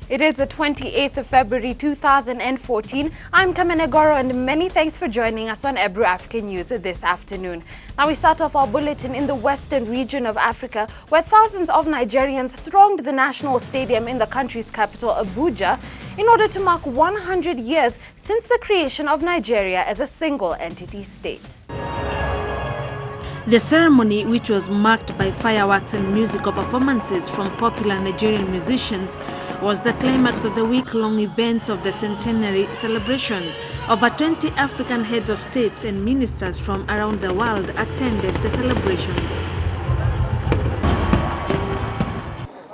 It is the 28th of February 2014. I'm Kamene, Goro, and many thanks for joining us on Ebru African News this afternoon. Now we start off our bulletin in the western region of Africa, where thousands of Nigerians thronged the national stadium in the country's capital, Abuja, in order to mark 100 years since the creation of Nigeria as a single entity state. The ceremony, which was marked by fireworks and musical performances from popular Nigerian musicians, was the climax of the week-long events of the centenary celebration. Over 20 African heads of states and ministers from around the world attended the celebrations.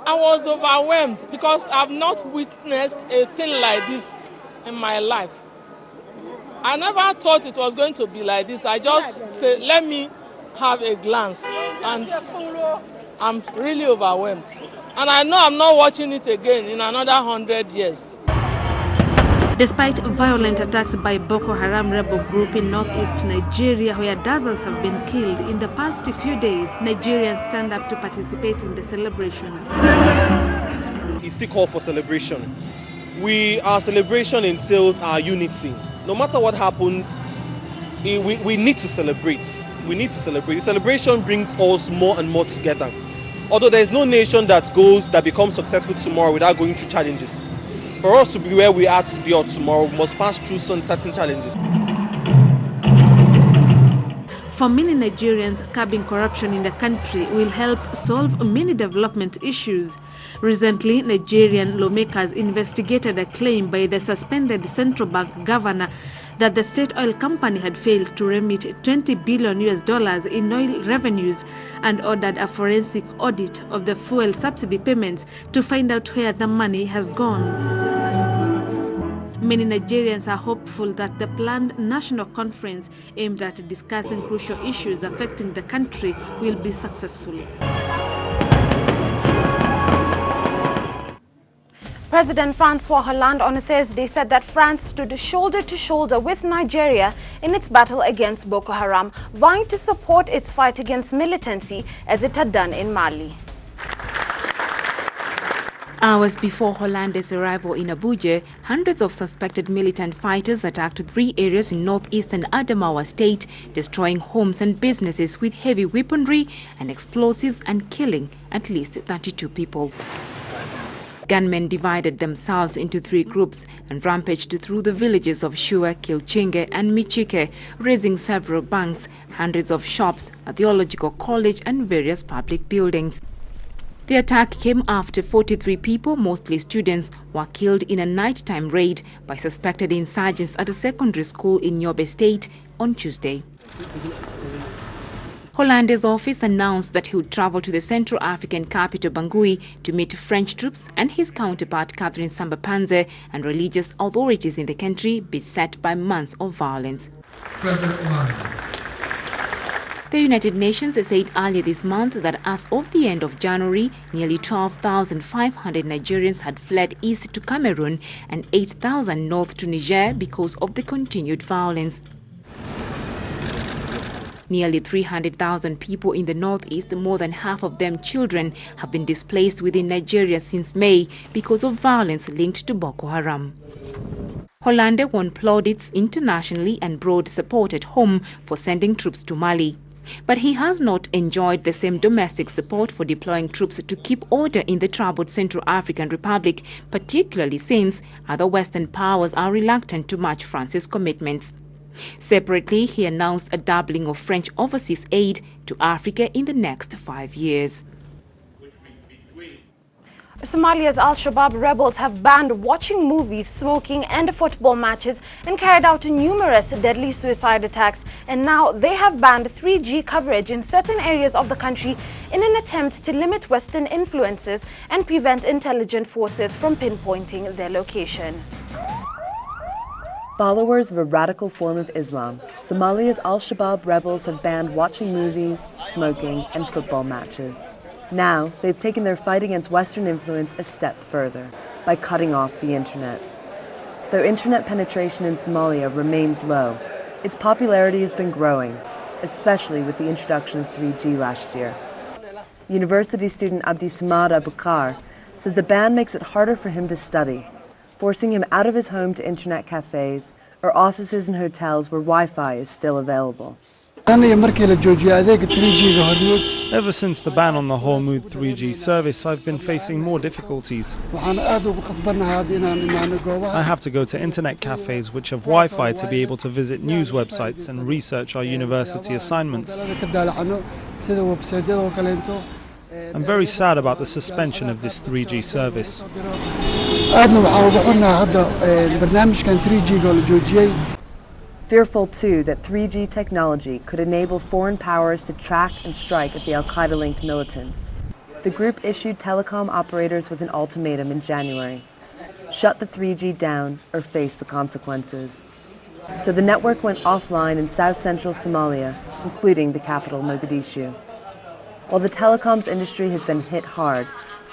I was overwhelmed because I've not witnessed a thing like this in my life. I never thought it was going to be like this. I just said, let me have a glance, and I'm really overwhelmed. And I know I'm not watching it again in another 100 years. Despite violent attacks by Boko Haram rebel group in northeast Nigeria, where dozens have been killed in the past few days, Nigerians stand up to participate in the celebrations. It's still called for celebration. Our celebration entails our unity. No matter what happens, we need to celebrate. We need to celebrate. The celebration brings us more and more together. Although there is no nation that becomes successful tomorrow without going through challenges. For us to be where we are today or tomorrow, we must pass through some certain challenges. For many Nigerians, curbing corruption in the country will help solve many development issues. Recently, Nigerian lawmakers investigated a claim by the suspended central bank governor that the state oil company had failed to remit $20 billion in oil revenues and ordered a forensic audit of the fuel subsidy payments to find out where the money has gone. Many Nigerians are hopeful that the planned national conference aimed at discussing crucial issues affecting the country will be successful. President Francois Hollande on Thursday said that France stood shoulder to shoulder with Nigeria in its battle against Boko Haram, vying to support its fight against militancy as it had done in Mali. Hours before Hollande's arrival in Abuja, hundreds of suspected militant fighters attacked 3 areas in northeastern Adamawa state, destroying homes and businesses with heavy weaponry and explosives and killing at least 32 people. Gunmen divided themselves into 3 groups and rampaged through the villages of Shua, Kilchinge and Michike, razing several banks, hundreds of shops, a theological college and various public buildings. The attack came after 43 people, mostly students, were killed in a nighttime raid by suspected insurgents at a secondary school in Yobe State on Tuesday. Hollande's office announced that he would travel to the Central African capital Bangui to meet French troops and his counterpart Catherine Samba-Panza and religious authorities in the country beset by months of violence. President Hollande. The United Nations said earlier this month that as of the end of January, nearly 12,500 Nigerians had fled east to Cameroon and 8,000 north to Niger because of the continued violence. Nearly 300,000 people in the northeast, more than half of them children, have been displaced within Nigeria since May because of violence linked to Boko Haram. Hollande won plaudits internationally and broad support at home for sending troops to Mali. But he has not enjoyed the same domestic support for deploying troops to keep order in the troubled Central African Republic, particularly since other Western powers are reluctant to match France's commitments. Separately, he announced a doubling of French overseas aid to Africa in the next 5 years. Somalia's Al-Shabaab rebels have banned watching movies, smoking and football matches and carried out numerous deadly suicide attacks. And now they have banned 3G coverage in certain areas of the country in an attempt to limit Western influences and prevent intelligent forces from pinpointing their location. Followers of a radical form of Islam, Somalia's Al-Shabaab rebels have banned watching movies, smoking and football matches. Now, they've taken their fight against Western influence a step further by cutting off the internet. Though internet penetration in Somalia remains low, its popularity has been growing, especially with the introduction of 3G last year. University student Abdi Samad Abukar says the ban makes it harder for him to study, forcing him out of his home to internet cafes or offices and hotels where Wi-Fi is still available. Ever since the ban on the Hormuz 3G service, I've been facing more difficulties. I have to go to internet cafes which have Wi-Fi to be able to visit news websites and research our university assignments. I'm very sad about the suspension of this 3G service. Fearful, too, that 3G technology could enable foreign powers to track and strike at the al-Qaeda-linked militants. The group issued telecom operators with an ultimatum in January: shut the 3G down or face the consequences. So the network went offline in south-central Somalia, including the capital, Mogadishu. While the telecoms industry has been hit hard,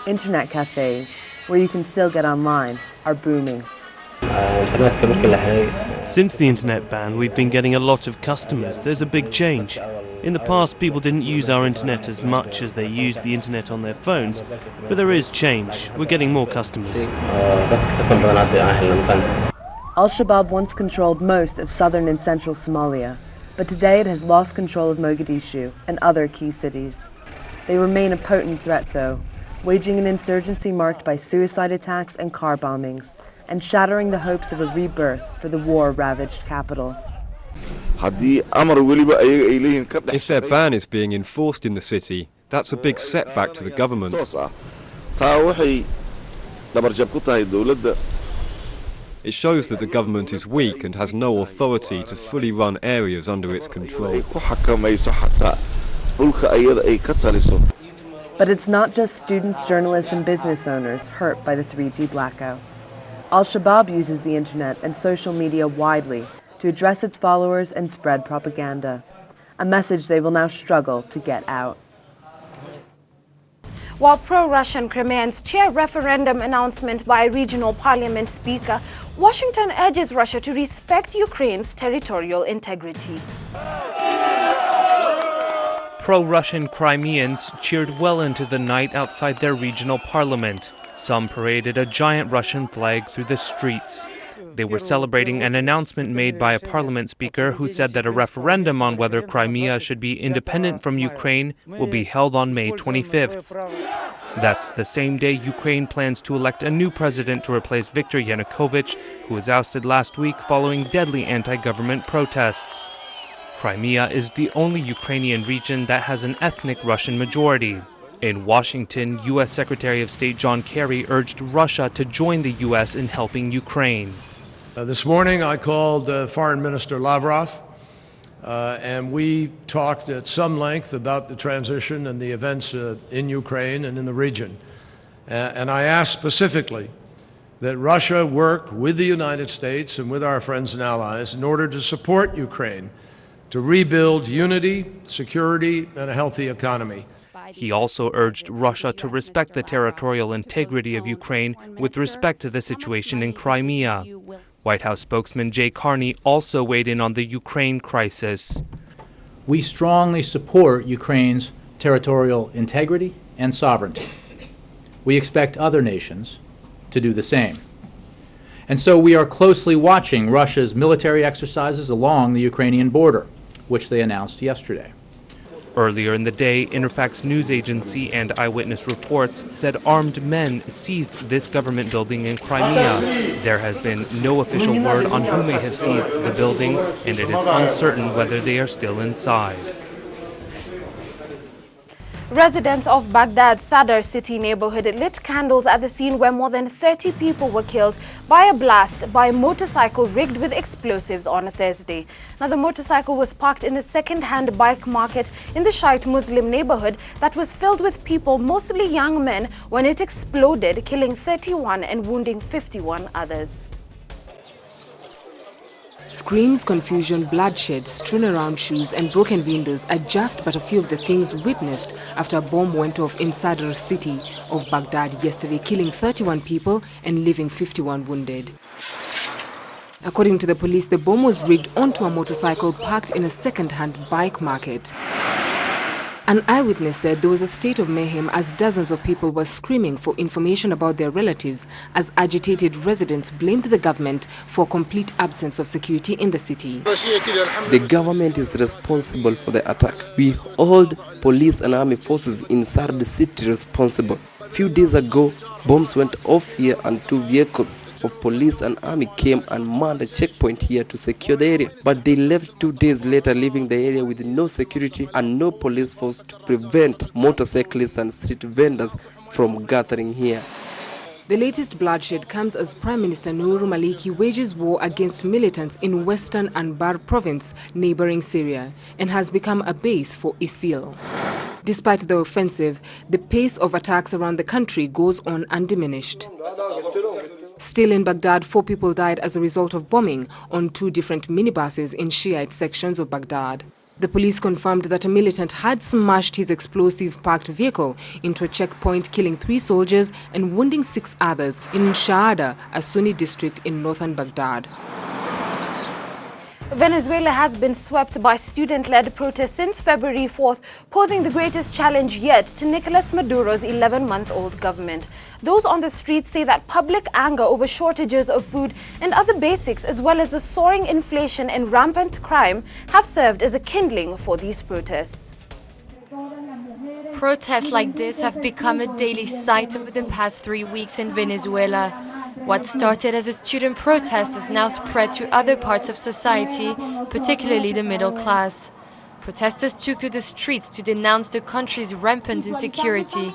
internet cafes, where you can still get online, are booming. Since the internet ban, we've been getting a lot of customers. There's a big change. In the past, people didn't use our internet as much as they used the internet on their phones, but there is change. We're getting more customers. Al-Shabaab once controlled most of southern and central Somalia, but today it has lost control of Mogadishu and other key cities. They remain a potent threat, though, waging an insurgency marked by suicide attacks and car bombings, and shattering the hopes of a rebirth for the war-ravaged capital. If their ban is being enforced in the city, that's a big setback to the government. It shows that the government is weak and has no authority to fully run areas under its control. But it's not just students, journalists, and business owners hurt by the 3G blackout. Al-Shabaab uses the internet and social media widely to address its followers and spread propaganda, a message they will now struggle to get out. While pro-Russian Crimeans cheer referendum announcement by regional parliament speaker, Washington urges Russia to respect Ukraine's territorial integrity. Pro-Russian Crimeans cheered well into the night outside their regional parliament. Some paraded a giant Russian flag through the streets. They were celebrating an announcement made by a parliament speaker who said that a referendum on whether Crimea should be independent from Ukraine will be held on May 25th. That's the same day Ukraine plans to elect a new president to replace Viktor Yanukovych, who was ousted last week following deadly anti-government protests. Crimea is the only Ukrainian region that has an ethnic Russian majority. In Washington, U.S. Secretary of State John Kerry urged Russia to join the U.S. in helping Ukraine. This morning I called Foreign Minister Lavrov and we talked at some length about the transition and the events in Ukraine and in the region. And I asked specifically that Russia work with the United States and with our friends and allies in order to support Ukraine to rebuild unity, security, and a healthy economy. He also urged Russia to respect the territorial integrity of Ukraine with respect to the situation in Crimea. White House spokesman Jay Carney also weighed in on the Ukraine crisis. We strongly support Ukraine's territorial integrity and sovereignty. We expect other nations to do the same. And so we are closely watching Russia's military exercises along the Ukrainian border, which they announced yesterday. Earlier in the day, Interfax news agency and eyewitness reports said armed men seized this government building in Crimea. There has been no official word on who may have seized the building, and it is uncertain whether they are still inside. Residents of Baghdad's Sadr City neighborhood lit candles at the scene where more than 30 people were killed by a blast by a motorcycle rigged with explosives on Thursday. Now, the motorcycle was parked in a second-hand bike market in the Shiite Muslim neighborhood that was filled with people, mostly young men, when it exploded, killing 31 and wounding 51 others. Screams, confusion, bloodshed, strewn around shoes and broken windows are just but a few of the things witnessed after a bomb went off in Sadr City of Baghdad yesterday, killing 31 people and leaving 51 wounded. According to the police, the bomb was rigged onto a motorcycle parked in a second-hand bike market. An eyewitness said there was a state of mayhem as dozens of people were screaming for information about their relatives as agitated residents blamed the government for complete absence of security in the city. The government is responsible for the attack. We hold police and army forces inside the city responsible. A few days ago, bombs went off here and 2 vehicles of police and army came and manned a checkpoint here to secure the area. But they left 2 days later, leaving the area with no security and no police force to prevent motorcyclists and street vendors from gathering here. The latest bloodshed comes as Prime Minister Nouri Maliki wages war against militants in western Anbar province, neighboring Syria, and has become a base for ISIL. Despite the offensive, the pace of attacks around the country goes on undiminished. Still in Baghdad, 4 people died as a result of bombing on 2 different minibuses in Shiite sections of Baghdad. The police confirmed that a militant had smashed his explosive parked vehicle into a checkpoint, killing 3 soldiers and wounding 6 others in Shahada, a Sunni district in northern Baghdad. Venezuela has been swept by student-led protests since February 4th, posing the greatest challenge yet to Nicolas Maduro's 11-month-old government. Those on the streets say that public anger over shortages of food and other basics, as well as the soaring inflation and rampant crime, have served as a kindling for these protests. Protests like this have become a daily sight over the past 3 weeks in Venezuela. What started as a student protest has now spread to other parts of society, particularly the middle class. Protesters took to the streets to denounce the country's rampant insecurity.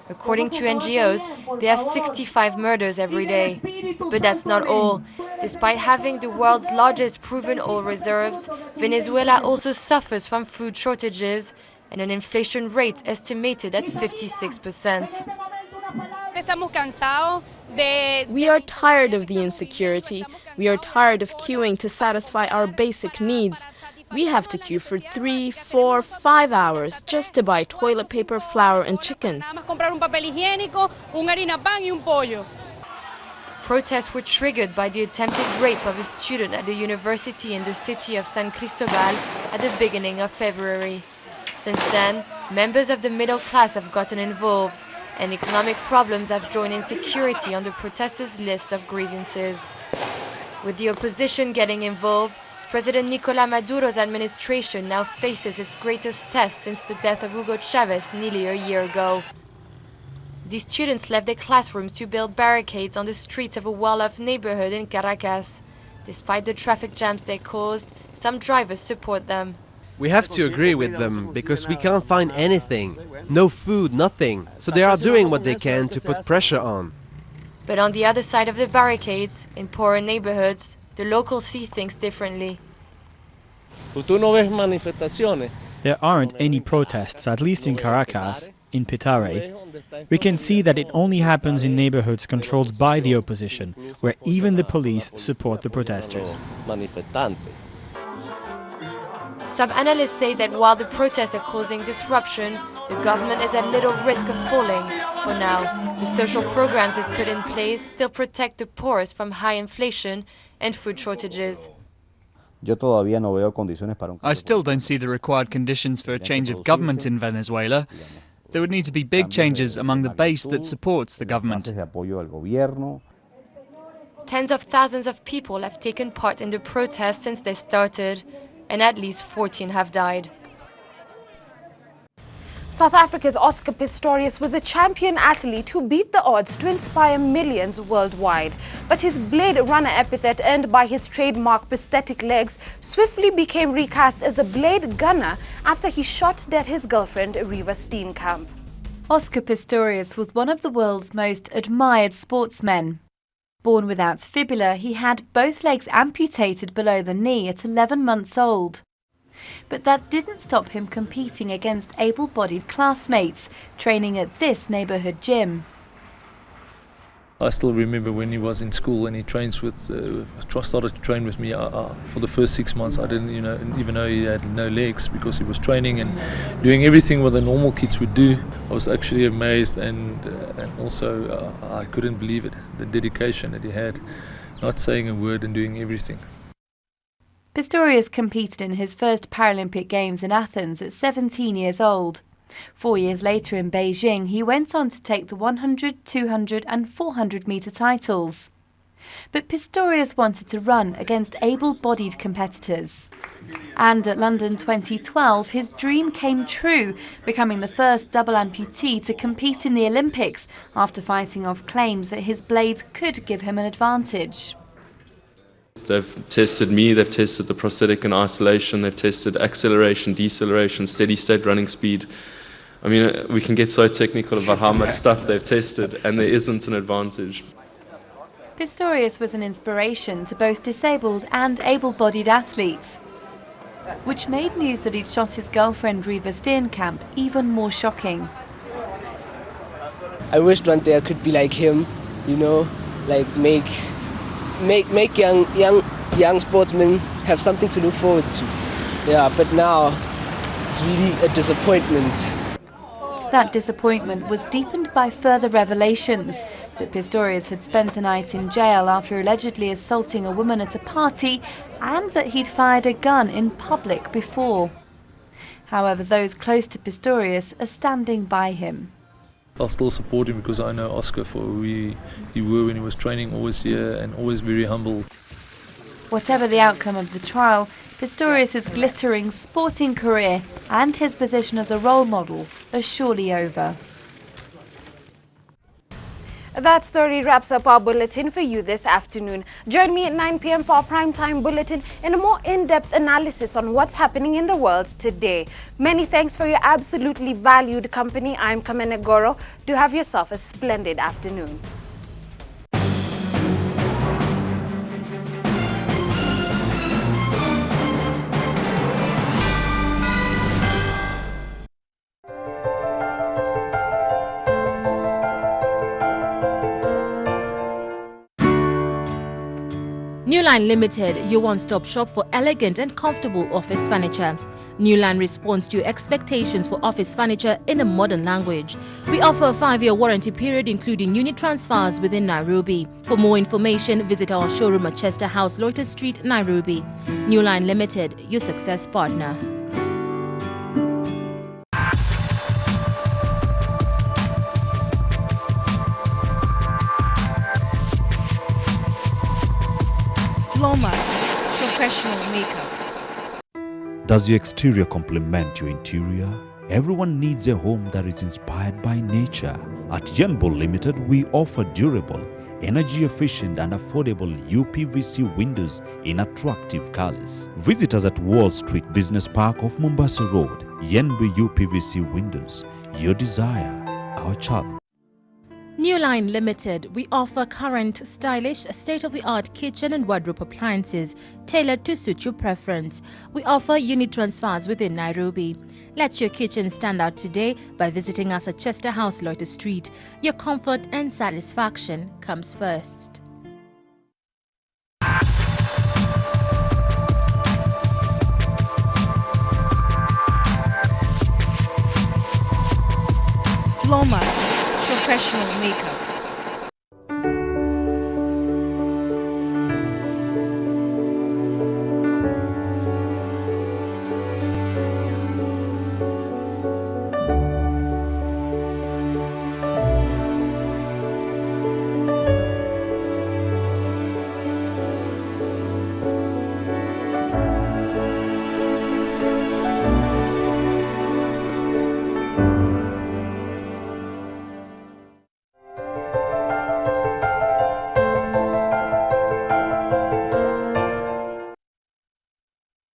According to NGOs, there are 65 murders every day. But that's not all. Despite having the world's largest proven oil reserves, Venezuela also suffers from food shortages and an inflation rate estimated at 56%. We are tired of the insecurity. We are tired of queuing to satisfy our basic needs. We have to queue for 3, 4, 5 hours just to buy toilet paper, flour and chicken. Protests were triggered by the attempted rape of a student at the university in the city of San Cristobal at the beginning of February. Since then, members of the middle class have gotten involved, and economic problems have joined insecurity on the protesters' list of grievances. With the opposition getting involved, President Nicolás Maduro's administration now faces its greatest test since the death of Hugo Chavez nearly a year ago. The students left their classrooms to build barricades on the streets of a well-off neighborhood in Caracas. Despite the traffic jams they caused, some drivers support them. We have to agree with them because we can't find anything. No food, nothing. So they are doing what they can to put pressure on. But on the other side of the barricades, in poorer neighborhoods, the locals see things differently. There aren't any protests, at least in Caracas, in Petare. We can see that it only happens in neighborhoods controlled by the opposition, where even the police support the protesters. Some analysts say that while the protests are causing disruption, the government is at little risk of falling. For now, the social programs it's put in place still protect the poorest from high inflation and food shortages. I still don't see the required conditions for a change of government in Venezuela. There would need to be big changes among the base that supports the government. Tens of thousands of people have taken part in the protests since they started, and at least 14 have died. South Africa's Oscar Pistorius was a champion athlete who beat the odds to inspire millions worldwide. But his Blade Runner epithet earned by his trademark prosthetic legs swiftly became recast as a Blade Gunner after he shot dead his girlfriend, Reva Steenkamp. Oscar Pistorius was one of the world's most admired sportsmen. Born without fibula, he had both legs amputated below the knee at 11 months old. But that didn't stop him competing against able-bodied classmates, training at this neighborhood gym. I still remember when he was in school and he started to train with me. For the first 6 months, I didn't, even though he had no legs, because he was training and doing everything what the normal kids would do. I was actually amazed, and also I couldn't believe it, the dedication that he had, not saying a word and doing everything. Pistorius competed in his first Paralympic Games in Athens at 17 years old. 4 years later in Beijing, he went on to take the 100, 200 and 400-metre titles. But Pistorius wanted to run against able-bodied competitors. And at London 2012, his dream came true, becoming the first double amputee to compete in the Olympics after fighting off claims that his blades could give him an advantage. They've tested me, they've tested the prosthetic in isolation, they've tested acceleration, deceleration, steady state running speed. I mean, we can get so technical about how much stuff they've tested, and there isn't an advantage. Pistorius was an inspiration to both disabled and able-bodied athletes, which made news that he'd shot his girlfriend Riva Steenkamp even more shocking. I wished one day I could be like him, you know, like make young sportsmen have something to look forward to. Yeah, but now it's really a disappointment. That disappointment was deepened by further revelations that Pistorius had spent a night in jail after allegedly assaulting a woman at a party, and that he'd fired a gun in public before. However, those close to Pistorius are standing by him. I'll still support him because I know Oscar for who he were when he was training, always here and always very humble. Whatever the outcome of the trial, Pistorius' glittering sporting career and his position as a role model are surely over. That story wraps up our bulletin for you this afternoon. Join me at 9 p.m. for our primetime bulletin in a more in-depth analysis on what's happening in the world today. Many thanks for your absolutely valued company. I'm Kamene Goro. Do have yourself a splendid afternoon. Newline Limited, your one-stop shop for elegant and comfortable office furniture. Newline responds to your expectations for office furniture in a modern language. We offer a 5-year warranty period including unit transfers within Nairobi. For more information, visit our showroom at Chester House, Loiter Street, Nairobi. Newline Limited, your success partner. Floma, professional makeup. Does your exterior complement your interior? Everyone needs a home that is inspired by nature. At Yenbo Limited, we offer durable, energy-efficient and affordable UPVC windows in attractive colors. Visit us at Wall Street Business Park off Mombasa Road. Yenbo UPVC windows, your desire, our challenge. Newline Limited, we offer current, stylish, state-of-the-art kitchen and wardrobe appliances tailored to suit your preference. We offer unit transfers within Nairobi. Let your kitchen stand out today by visiting us at Chester House, Loiter Street. Your comfort and satisfaction comes first. Floma, professional makeup.